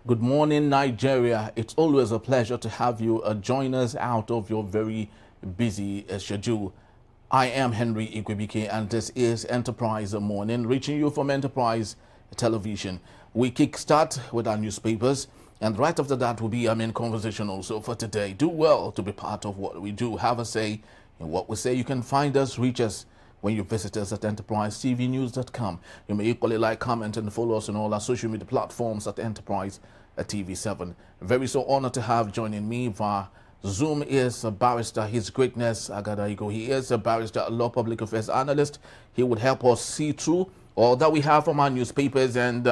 Good morning, Nigeria. It's always a pleasure to have you join us out of your very busy schedule. I am Henry Ikwebike, and this is Enterprise Morning, reaching you from Enterprise Television. We kickstart with our newspapers, and right after that will be our main conversation also for today. Do well to be part of what we do. Have a say in what we say. You can find us, reach us when you visit us at enterprisetvnews.com. You may equally like, comment, and follow us on all our social media platforms at Enterprise TV7. Very so honored to have joining me via Zoom is a barrister, His Greatness Agadaiko. He is a barrister, a law public affairs analyst. He would help us see through all that we have from our newspapers and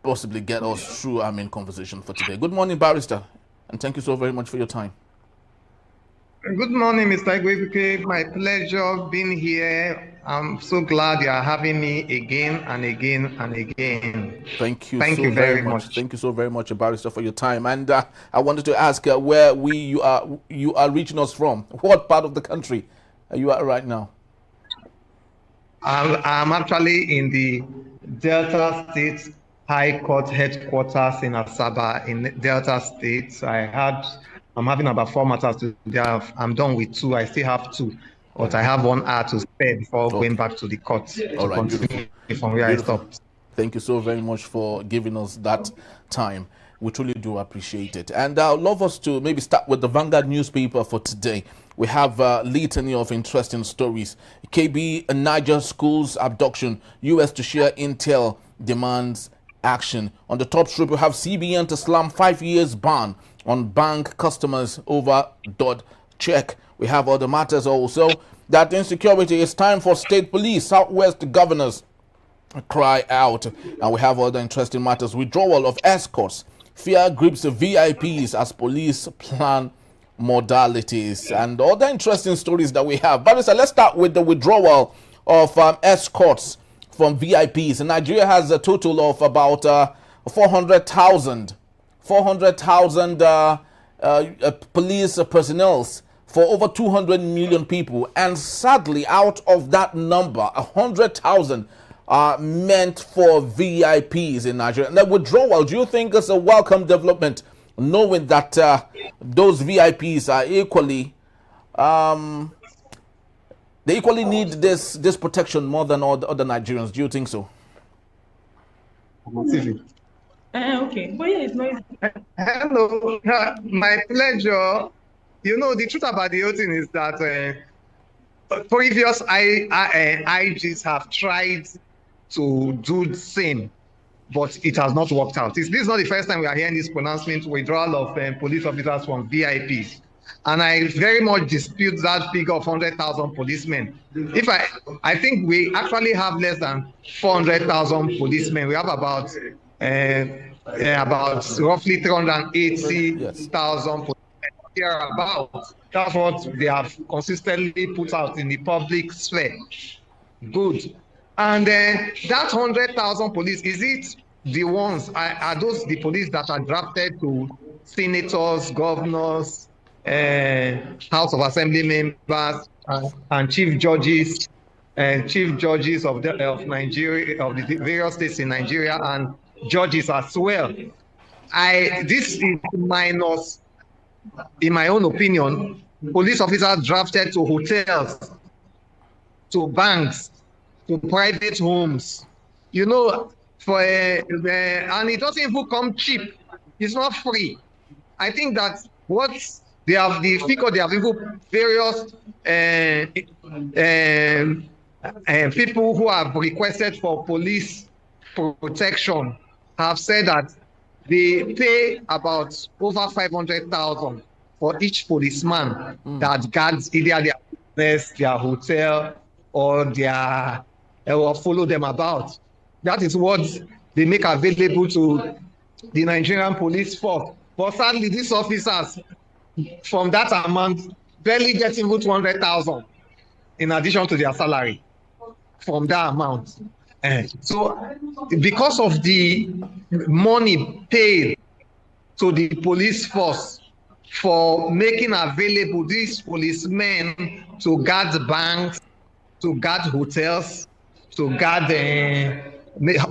possibly get us through our main conversation for today. Good morning, barrister, and thank you so very much for your time. Good morning, Mr. Igwebike. My pleasure being here. I'm so glad you are having me again and again and again. Thank you very much. Thank you so very much, barrister, for your time. And I wanted to ask where you are reaching us from. What part of the country are you at right now? I'm actually in the Delta State High Court headquarters in Asaba in Delta State. I'm having about 4 matters to do. I'm done with 2. I still have 2, but I have 1 hour to spare before going back to the court to continue from where I stopped. Thank you so very much for giving us that time. We truly do appreciate it. And I'd love us to maybe start with the Vanguard newspaper for today. We have a litany of interesting stories. KB Niger schools abduction. U.S. to share intel demands action. On the top strip, we have CBN to slam 5 years ban on bank customers over dot check. We have other matters also. That insecurity is time for state police. Southwest governors cry out. And we have other interesting matters. Withdrawal of escorts. Fear grips VIPs as police plan modalities. And other interesting stories that we have. But let's start with the withdrawal of escorts from VIPs. And Nigeria has a total of about 400,000 police personnel for over 200 million people, and sadly, out of that number, 100,000 are meant for VIPs in Nigeria. And the withdrawal, do you think is a welcome development, knowing that those VIPs are equally, they equally need this protection more than all the other Nigerians? Do you think so? Okay. But yeah, it's nice. Hello, my pleasure. You know, the truth about the whole thing is that previous IGs have tried to do the same, but it has not worked out. This is not the first time we are hearing this pronouncement, withdrawal of police officers from VIPs. And I very much dispute that figure of 100,000 policemen. I think we actually have less than 400,000 policemen. We have about roughly 380,000 policemen about. That's what they have consistently put out in the public sphere. Good. And that 100,000 police, is it the ones, are those the police that are drafted to senators, governors, House of Assembly members, and chief judges of Nigeria, of the various states in Nigeria, and judges as well? This is minus, in my own opinion, police officers drafted to hotels, to banks, to private homes. You know, and it doesn't even come cheap. It's not free. I think that what they have, the figure they have even various people who have requested for police protection have said that they pay about over 500,000 for each policeman that guards either their business, their hotel, or follow them about. That is what they make available to the Nigerian police force. But sadly, these officers, from that amount, barely get even 200,000 in addition to their salary from that amount. So because of the money paid to the police force for making available these policemen to guard banks, to guard hotels, to guard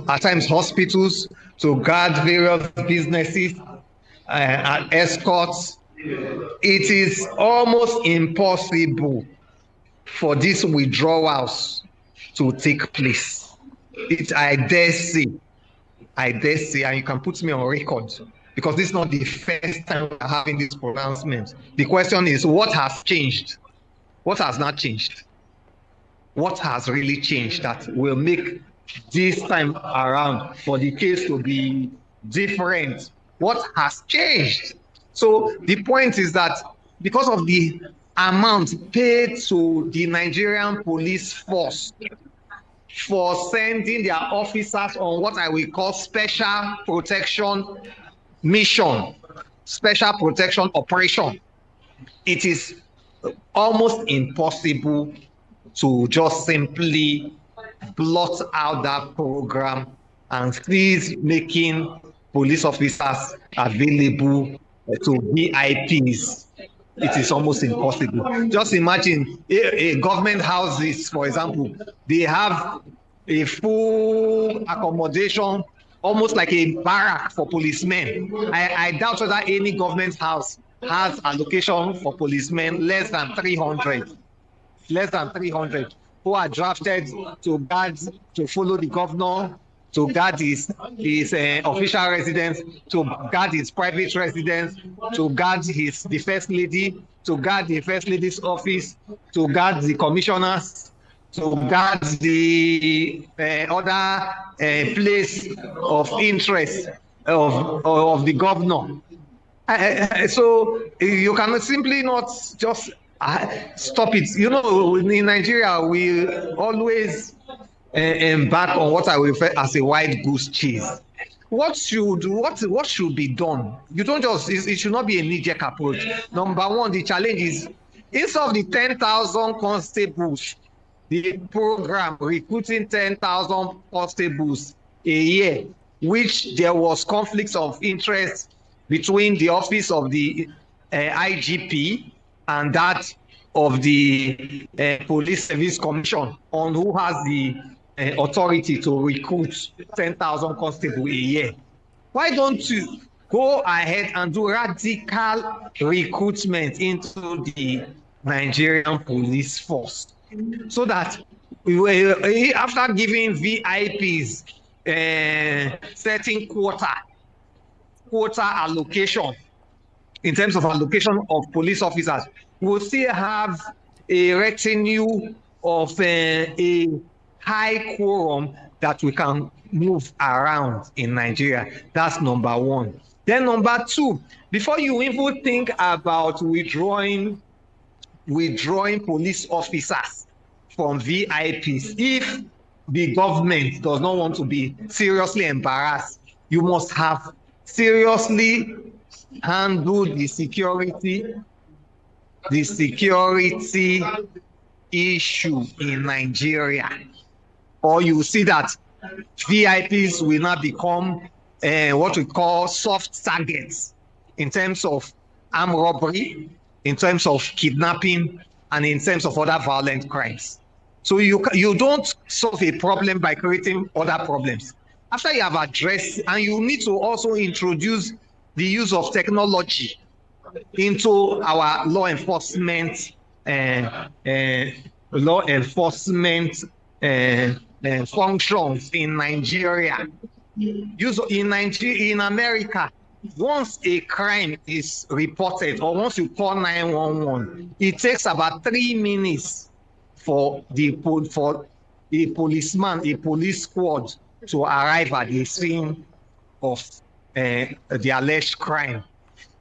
at times hospitals, to guard various businesses and escorts. It is almost impossible for these withdrawals to take place. I dare say, and you can put me on record, because this is not the first time we're having this pronouncement. The question is, what has changed? What has not changed? What has really changed that will make this time around for the case to be different? What has changed? So the point is that because of the amount paid to the Nigerian police force for sending their officers on what I will call special protection mission, special protection operation, it is almost impossible to just simply blot out that program and cease making police officers available to VIPs. It is almost impossible. Just imagine a government houses, for example, they have a full accommodation, almost like a barrack for policemen. I doubt whether any government house has allocation for policemen less than 300. Less than 300 who are drafted to guard, to follow the governor, to guard his official residence, to guard his private residence, to guard the first lady, to guard the first lady's office, to guard the commissioners, to guard the other place of interest of the governor. So you can simply not just stop it. You know, in Nigeria, we always embark on what I refer as a wild goose chase. What should be done? You don't just, it should not be a knee-jerk approach. Number one, the challenge is, instead of the 10,000 constables, the program recruiting 10,000 constables a year, which there was conflicts of interest between the office of the IGP and that of the Police Service Commission on who has the authority to recruit 10,000 constables a year. Why don't you go ahead and do radical recruitment into the Nigerian police force, so that after giving VIPs certain quota allocation in terms of allocation of police officers, we'll still have a retinue of a high quorum that we can move around in Nigeria. That's number one. Then number two, before you even think about withdrawing police officers from VIPs, if the government does not want to be seriously embarrassed, you must have seriously handled the security issue in Nigeria, or you see that VIPs will not become what we call soft targets in terms of armed robbery, in terms of kidnapping, and in terms of other violent crimes. So you don't solve a problem by creating other problems. After you have addressed, and you need to also introduce the use of technology into our law enforcement functions in Nigeria. In America, once a crime is reported, or once you call 911, it takes about 3 minutes for a policeman, a police squad to arrive at the scene of the alleged crime.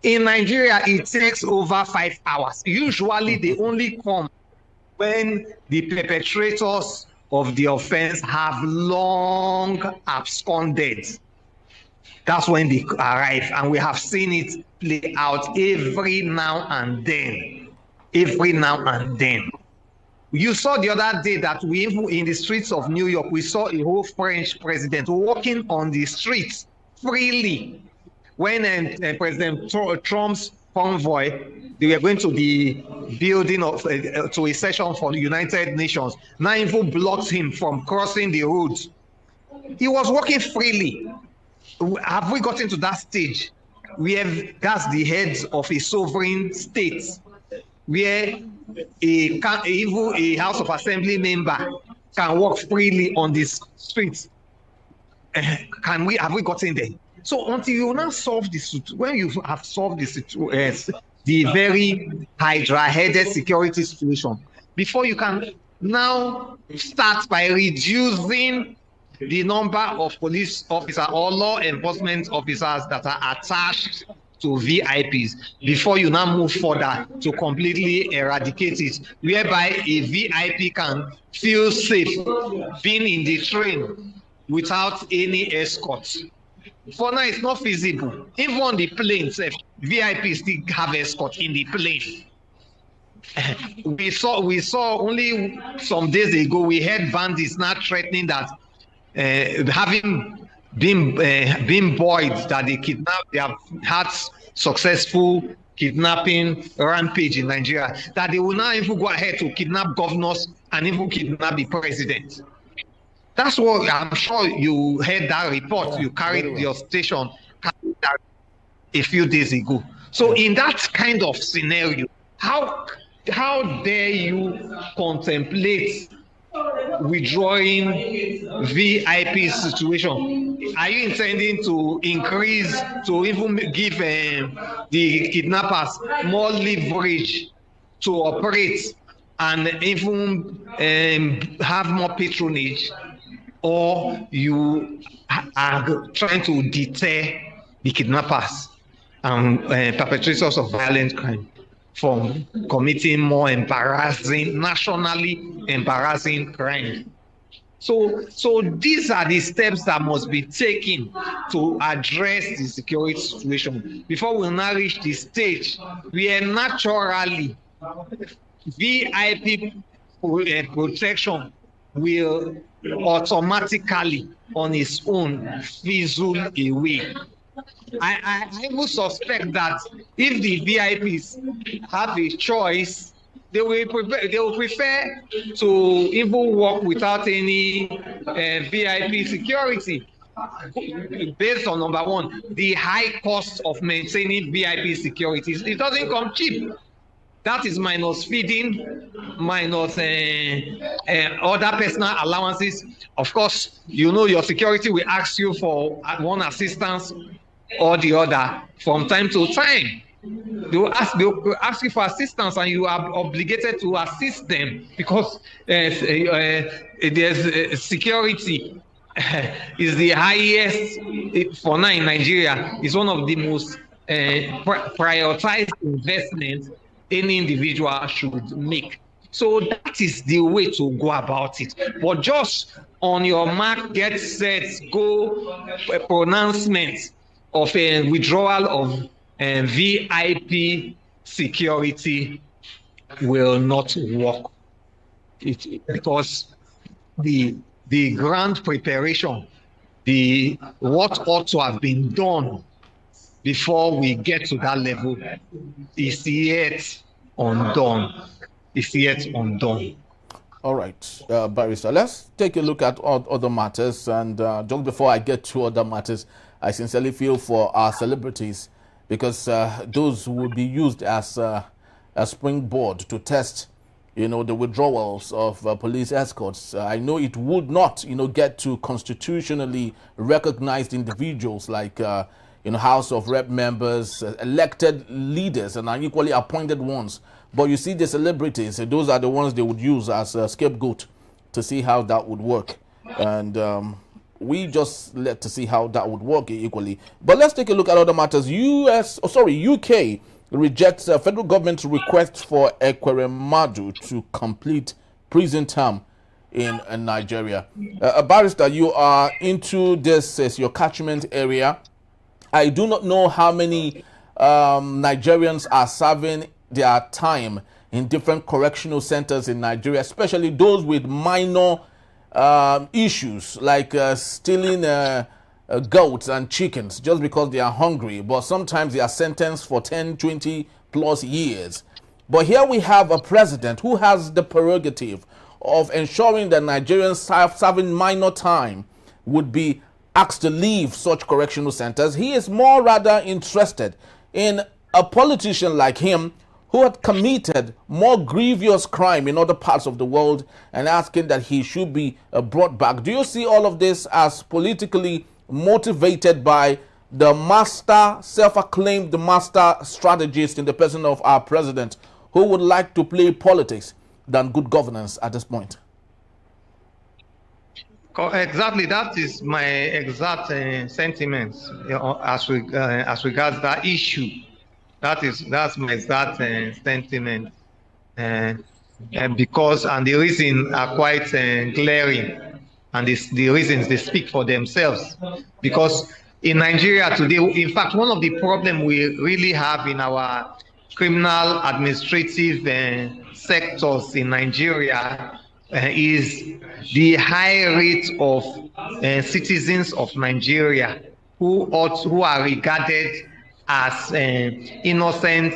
In Nigeria, it takes over 5 hours. Usually, they only come when the perpetrators of the offense have long absconded. That's when they arrive, and we have seen it play out every now and then. Every now and then. You saw the other day that in the streets of New York, we saw a whole French president walking on the streets freely. When President Trump's convoy, they were going to the building of to a session for the United Nations, now even blocked him from crossing the road. He was working freely. Have we gotten to that stage where that's the heads of a sovereign state, where even a House of Assembly member can walk freely on the streets? Have we gotten there? So until you now solve this, when you have solved the very hydra-headed security situation, before you can now start by reducing the number of police officers or law enforcement officers that are attached to VIPs, before you now move further to completely eradicate it, whereby a VIP can feel safe being in the train without any escort. For now, it's not feasible. Even on the plane, VIPs still have escort in the plane. We saw only some days ago, we heard bandits now threatening that having been buoyed that they have had successful kidnapping rampage in Nigeria, that they will now even go ahead to kidnap governors and even kidnap the president. That's what I'm sure you heard that report. You carried your station a few days ago. So in that kind of scenario, how dare you contemplate withdrawing VIP situation? Are you intending to increase, to even give the kidnappers more leverage to operate and even have more patronage? Or you are trying to deter the kidnappers and perpetrators of violent crime from committing more embarrassing, nationally embarrassing crime? So these are the steps that must be taken to address the security situation before we now reach the stage where naturally VIP protection will automatically on its own fizzle away. I will suspect that if the VIPs have a choice, they will prefer to even work without any VIP security, based on, number one, the high cost of maintaining VIP security. It doesn't come cheap. That is minus feeding, minus other personal allowances. Of course, you know your security will ask you for one assistance or the other from time to time. They will ask you for assistance, and you are obligated to assist them because there's security is the highest for now in Nigeria. It's one of the most prioritized investments any individual should make. So that is the way to go about it. But just on your mark, get set, go, a pronouncement of a withdrawal of VIP security will not work. Because the grand preparation, what ought to have been done before we get to that level is yet undone. It's yet undone. All right, Barrister, let's take a look at other matters. And just before I get to other matters, I sincerely feel for our celebrities, because those will be used as a springboard to test, the withdrawals of police escorts. I know it would not, get to constitutionally recognized individuals like House of Rep members, elected leaders, and unequally appointed ones. But you see the celebrities, those are the ones they would use as a scapegoat to see how that would work. And we just let to see how that would work equally. But let's take a look at other matters. UK rejects a federal government's request for Ekweremadu to complete prison term in Nigeria. Barrister, you are into this as your catchment area. I do not know how many Nigerians are serving their time in different correctional centers in Nigeria, especially those with minor issues like stealing goats and chickens just because they are hungry, but sometimes they are sentenced for 10, 20 plus years. But here we have a president who has the prerogative of ensuring that Nigerians serving minor time would be asked to leave such correctional centers. He is more rather interested in a politician like him who had committed more grievous crime in other parts of the world and asking that he should be brought back. Do you see all of this as politically motivated by the master, self-acclaimed master strategist in the person of our president, who would like to play politics than good governance at this point? Exactly, that is my exact sentiments, as regards that issue. That's my exact sentiment, because the reasons are quite glaring, and the reasons they speak for themselves. Because in Nigeria today, in fact, one of the problems we really have in our criminal administrative sectors in Nigeria is the high rate of citizens of Nigeria who are regarded as innocent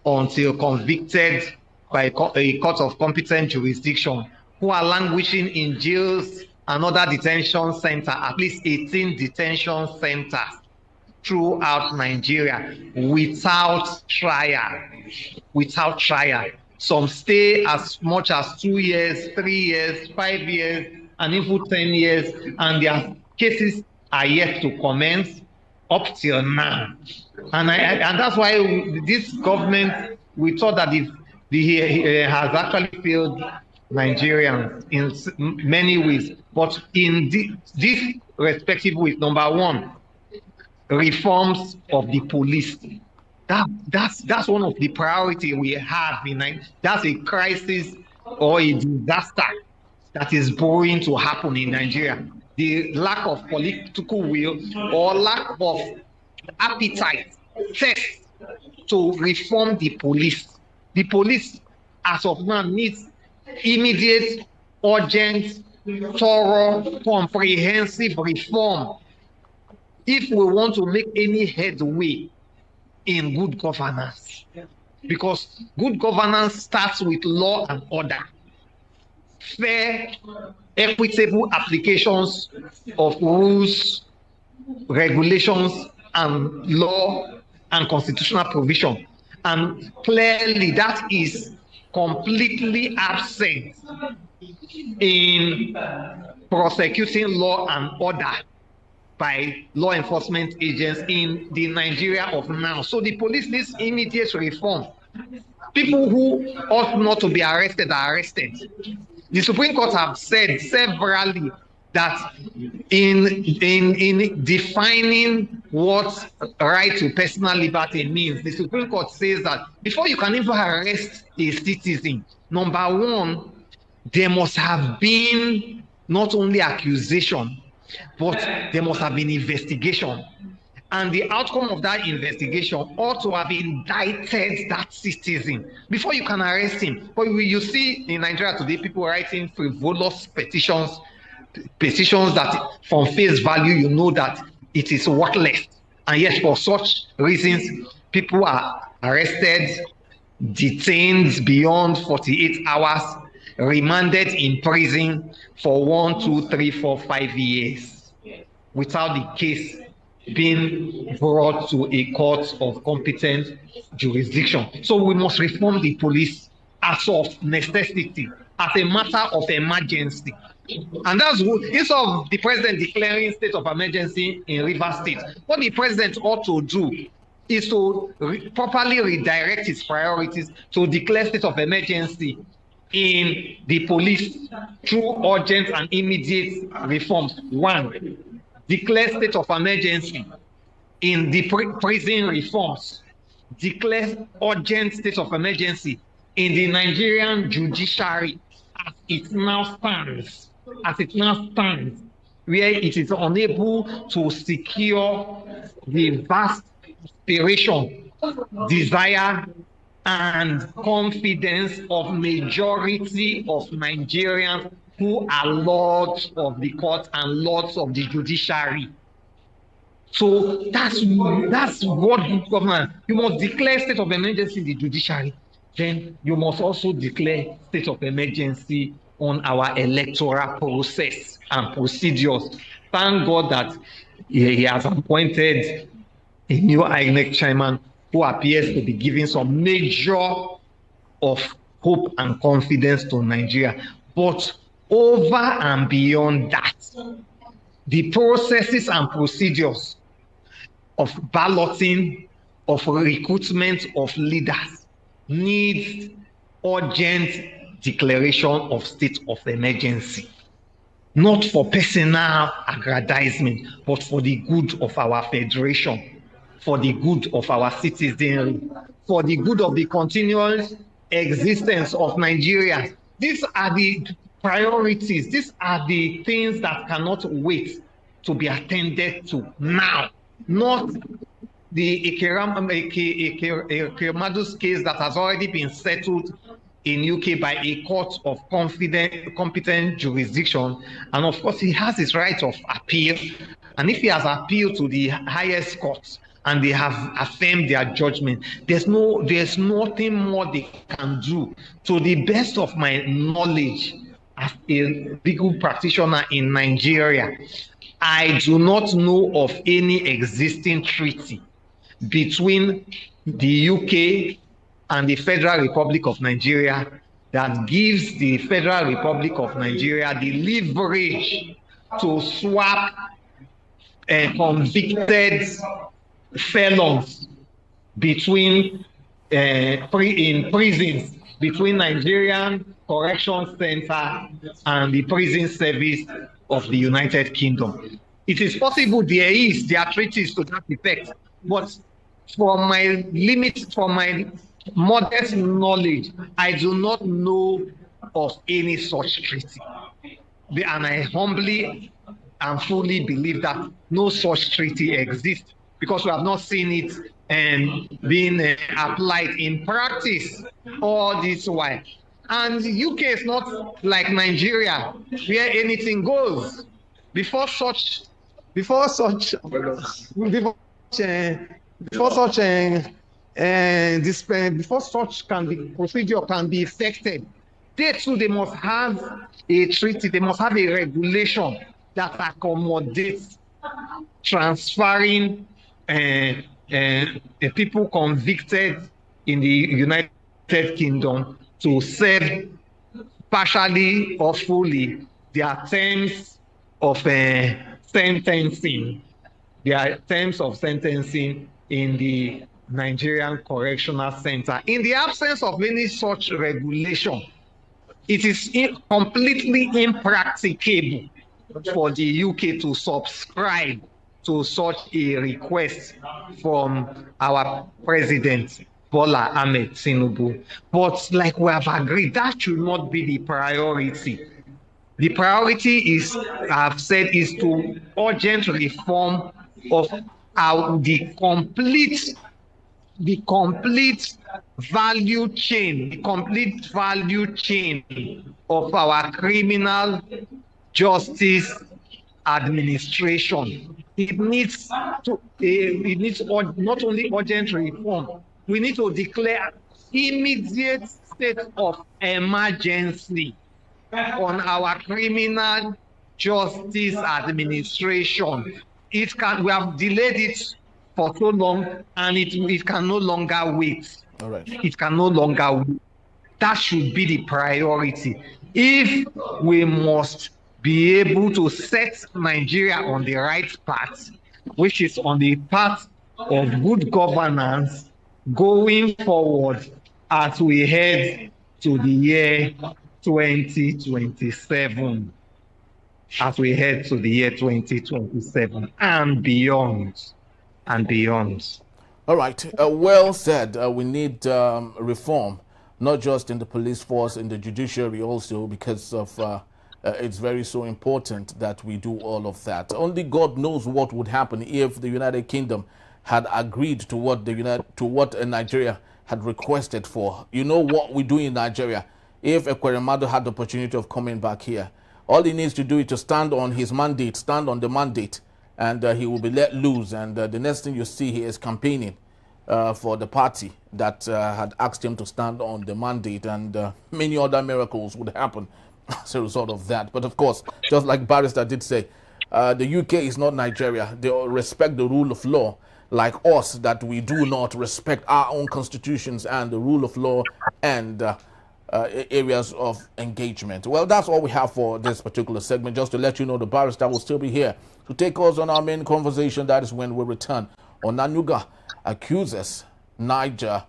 until convicted by a court of competent jurisdiction, who are languishing in jails and other detention centers, at least 18 detention centers throughout Nigeria without trial. Some stay as much as 2 years, 3 years, 5 years, and even 10 years, and their cases are yet to commence up till now. And that's why this government, we thought that he has actually failed Nigerians in many ways. But in this respective ways, number one, reforms of the police. That's one of the priority we have in Nigeria. That's a crisis or a disaster that is going to happen in Nigeria. The lack of political will or lack of appetite, test to reform the police. The police, as of now, needs immediate, urgent, thorough, comprehensive reform if we want to make any headway in good governance. Because good governance starts with law and order, fair, equitable applications of rules, regulations, and law and constitutional provision. And clearly that is completely absent in prosecuting law and order by law enforcement agents in the Nigeria of now. So the police needs immediate reform. People who ought not to be arrested are arrested. The Supreme Court have said severally that in defining what right to personal liberty means, the Supreme Court says that before you can even arrest a citizen, number one, there must have been not only accusation, but there must have been investigation. And the outcome of that investigation ought to have indicted that citizen before you can arrest him. But you see in Nigeria today, people writing frivolous petitions that from face value, you know that it is worthless. And yet for such reasons, people are arrested, detained beyond 48 hours, remanded in prison for 1, 2, 3, 4, 5 years without the case being brought to a court of competent jurisdiction. So we must reform the police as of necessity, as a matter of emergency. And that's what, instead of the president declaring state of emergency in Rivers State, what the president ought to do is to properly redirect his priorities to declare state of emergency in the police through urgent and immediate reforms. One, declare state of emergency in the prison reforms. Declare urgent state of emergency in the Nigerian judiciary as it now stands. Where it is unable to secure the vast aspiration, desire, and confidence of majority of Nigerians who are lords of the court and lords of the judiciary. So that's what good government. You must declare state of emergency in the judiciary. Then you must also declare state of emergency on our electoral process and procedures. thank God that he has appointed a new INEC chairman who appears to be giving some measure of hope and confidence to Nigeria. But over and beyond that, the processes and procedures of balloting, of recruitment of leaders needs urgent declaration of state of emergency, not for personal aggrandizement, but for the good of our federation, for the good of our citizenry, for the good of the continuous existence of Nigeria. These are the priorities. These are the things that cannot wait to be attended to now, not the Ekemadu's case that has already been settled in UK by a court of competent jurisdiction. And of course, he has his right of appeal. And if he has appealed to the highest court and they have affirmed their judgment, there's nothing more they can do. To the best of my knowledge, as a legal practitioner in Nigeria, I do not know of any existing treaty between the UK and the Federal Republic of Nigeria that gives the Federal Republic of Nigeria the leverage to swap convicted felons between in prisons, between Nigerian Correction Center and the prison service of the United Kingdom. It is possible there are treaties to that effect, but from my modest knowledge, I do not know of any such treaty. And I humbly and fully believe that no such treaty exists, because we have not seen it being applied in practice all this while. And the UK is not like Nigeria, where anything goes. Before such procedure can be effected, they too, they must have a treaty, they must have a regulation that accommodates transferring people convicted in the United Kingdom to serve partially or fully their terms of sentencing. Their terms of sentencing in the Nigerian Correctional Center. In the absence of any such regulation, it is completely impracticable for the UK to subscribe to such a request from our president, Bola Ahmed Tinubu. But like we have agreed, that should not be the priority. The priority is, I've said, is to urgent reform of the complete value chain, of our criminal justice administration. It needs not only urgent reform, we need to declare immediate state of emergency on our criminal justice administration. We have delayed it for so long, and it can no longer wait. All right. It can no longer wait. That should be the priority. If we must be able to set Nigeria on the right path, which is on the path of good governance going forward as we head to the year 2027. As we head to the year 2027 and beyond. All right, well said. We need reform, not just in the police force, in the judiciary also, because of it's very so important that we do all of that. Only God knows what would happen if the United Kingdom had agreed to what Nigeria had requested for. You know what we do in Nigeria? If Ekweremadu had the opportunity of coming back here, all he needs to do is to stand on his mandate, stand on the mandate, and he will be let loose. And the next thing you see, he is campaigning for the party that had asked him to stand on the mandate, and many other miracles would happen as a result of that. But of course, just like Barrister did say, the UK is not Nigeria. They respect the rule of law, like us, that we do not respect our own constitutions and the rule of law and areas of engagement. Well, that's all we have for this particular segment. Just to let you know, the barrister will still be here to take us on our main conversation. That is when we return. Onanuga accuses Niger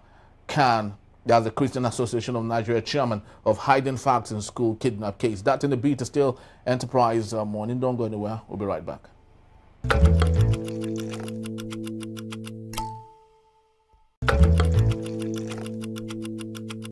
CAN, that's the Christian Association of Nigeria chairman, of hiding facts in school kidnap case. That in the beat is still Enterprise Morning. Don't go anywhere. We'll be right back.